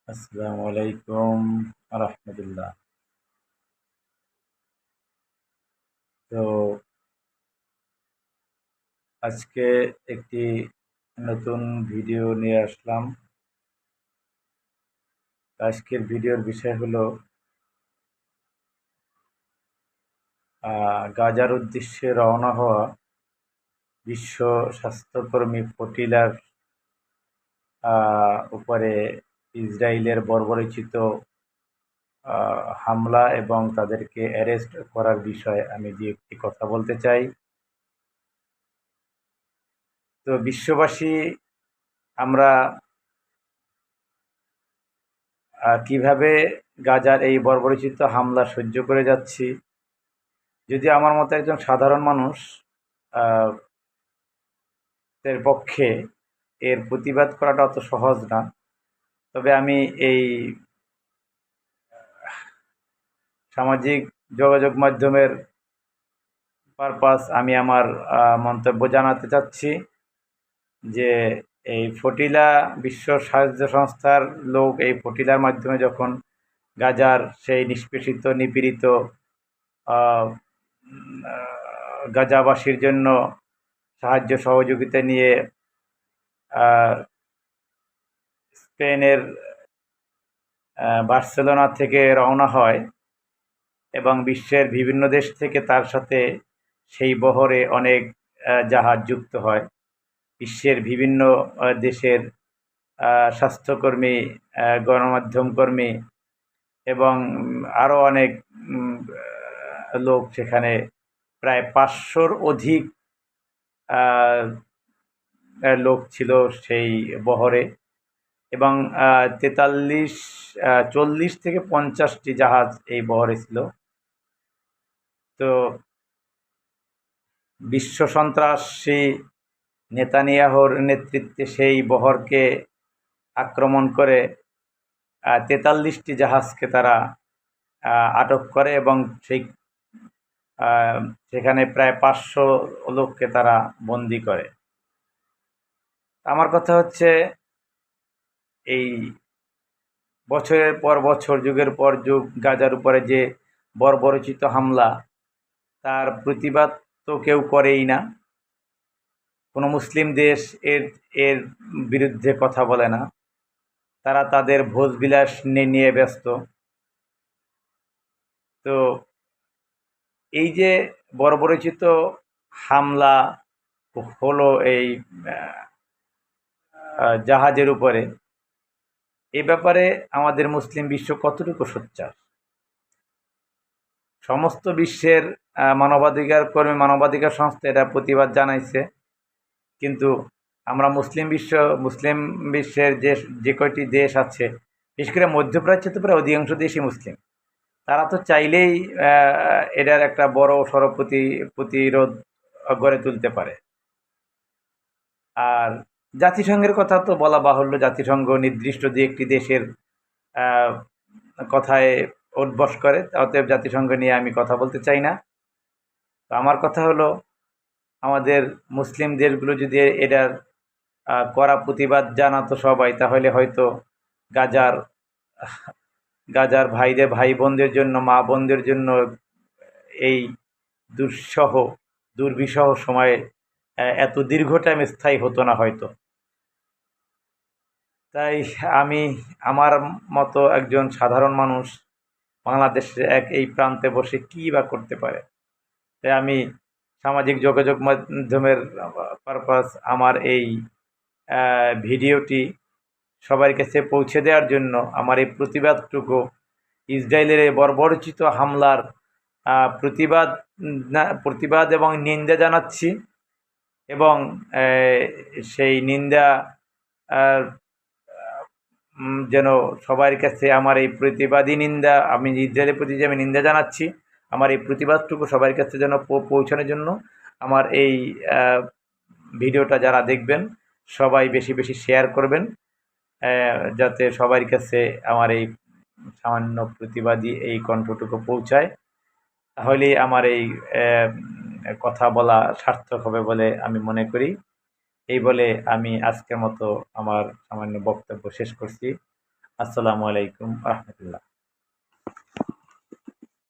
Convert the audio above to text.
আসসালামু আলাইকুম রহমতুল্লাহ। তো আজকে একটি নতুন ভিডিও নিয়ে আসলাম। আজকের ভিডিওর বিষয় হলো গাজার উদ্দেশ্যে রওনা হওয়া বিশ্ব স্বাস্থ্যকর্মী ফটিলার উপরে ইসরায়েলের বর্বরোচিত হামলা এবং তাদেরকে অ্যারেস্ট করার বিষয়ে আমি যে একটি কথা বলতে চাই। তো বিশ্ববাসী আমরা কিভাবে গাজার এই বর্বরোচিত হামলা সহ্য করে যাচ্ছি। যদি আমার মতো একজন সাধারণ মানুষ এর পক্ষে এর প্রতিবাদ করাটা অত সহজ না। তবে আমি এই সামাজিক যোগাযোগ মাধ্যমের পারপাস আমি আমার মন্তব্য জানাতে চাচ্ছি যে এই ফটিলা বিশ্ব স্বাস্থ্য সংস্থার লোক এই ফটিলার মাধ্যমে যখন গাজার সেই নিষ্পেষিত নিপীড়িত গাজাবাসীর জন্য সাহায্য সহযোগিতা নিয়ে স্পেনের বার্সেলোনা থেকে রওনা হয় এবং বিশ্বের বিভিন্ন দেশ থেকে তার সাথে সেই বহরে অনেক জাহাজ যুক্ত হয়। বিশ্বের বিভিন্ন দেশের স্বাস্থ্যকর্মী, গণমাধ্যম কর্মী এবং আরও অনেক লোক সেখানে প্রায় 500-র অধিক লোক ছিল সেই বহরে এবং 40 থেকে 50টি জাহাজ এই বহরে ছিল। তো বিশ্ব সন্ত্রাসী নেতানিয়াহুর নেতৃত্বে সেই বহরকে আক্রমণ করে 43টি জাহাজকে তারা আটক করে এবং সেখানে প্রায় 500 লোককে তারা বন্দি করে। আমার কথা হচ্ছে, এই বছরের পর বছর, যুগের পর যুগ গাজার উপরে যে বর্বরোচিত হামলা, তার প্রতিবাদ তো কেউ করেই না। কোনো মুসলিম দেশ এর এর বিরুদ্ধে কথা বলে না। তারা তাদের ভোজবিলাস নিয়ে ব্যস্ত। তো এই যে বর্বরোচিত হামলা হলো এই জাহাজের উপরে, এ ব্যাপারে আমাদের মুসলিম বিশ্ব কতটুকু সোচ্চার? সমস্ত বিশ্বের মানবাধিকার কর্মী, মানবাধিকার সংস্থা এটা প্রতিবাদ জানাইছে, কিন্তু আমরা মুসলিম বিশ্বের যে কয়টি দেশ আছে, বিশেষ করে মধ্যপ্রাচ্যে তো প্রায় অধিকাংশ দেশই মুসলিম। তারা তো চাইলেই এটার একটা বড় সড় প্রতিরোধ গড়ে তুলতে পারে। আর জাতিসংঘের কথা তো বলা বাহুল্য। জাতিসংঘ নির্দিষ্ট যে একটি দেশের কথায় উদ্বস করে, অতএব জাতিসংঘ নিয়ে আমি কথা বলতে চাই না। তো আমার কথা হলো, আমাদের মুসলিম দেশগুলো যদি এটার কড়া প্রতিবাদ জানাতো সবাই, তাহলে হয়তো গাজার ভাই বোনদের জন্য, মা বোনদের জন্য এই দুর্বিষহ সময়ে এত দীর্ঘ টাইম স্থায়ী হতো না হয়তো। তাই আমি আমার মতো একজন সাধারণ মানুষ বাংলাদেশের এই প্রান্তে বসে কী বা করতে পারে। তাই আমি সামাজিক যোগাযোগ মাধ্যমের পারপাস আমার এই ভিডিওটি সবার কাছে পৌঁছে দেওয়ার জন্য, আমার এই ইসরায়েলের এই বর্বরোচিত হামলার প্রতিবাদ এবং নিন্দা জানাচ্ছি। এবং সেই নিন্দা যেন সবার কাছে আমার এই প্রতিবাদী নিন্দা, আমি ইসরায়েলের প্রতি যে আমি নিন্দা জানাচ্ছি, আমার এই প্রতিবাদটুকু সবার কাছে যেন পৌঁছানোর জন্য আমার এই ভিডিওটা যারা দেখবেন সবাই বেশি বেশি শেয়ার করবেন, যাতে সবার কাছে আমার এই সামান্য প্রতিবাদী এই কণ্ঠটুকু পৌঁছায়। তাহলেই আমার এই কথা বলা সার্থক হবে বলে আমি মনে করি। এই বলে আমি আজকের মতো আমার সামান্য বক্তব্য শেষ করছি। আসসালামু আলাইকুম রহমতুল্লাহ।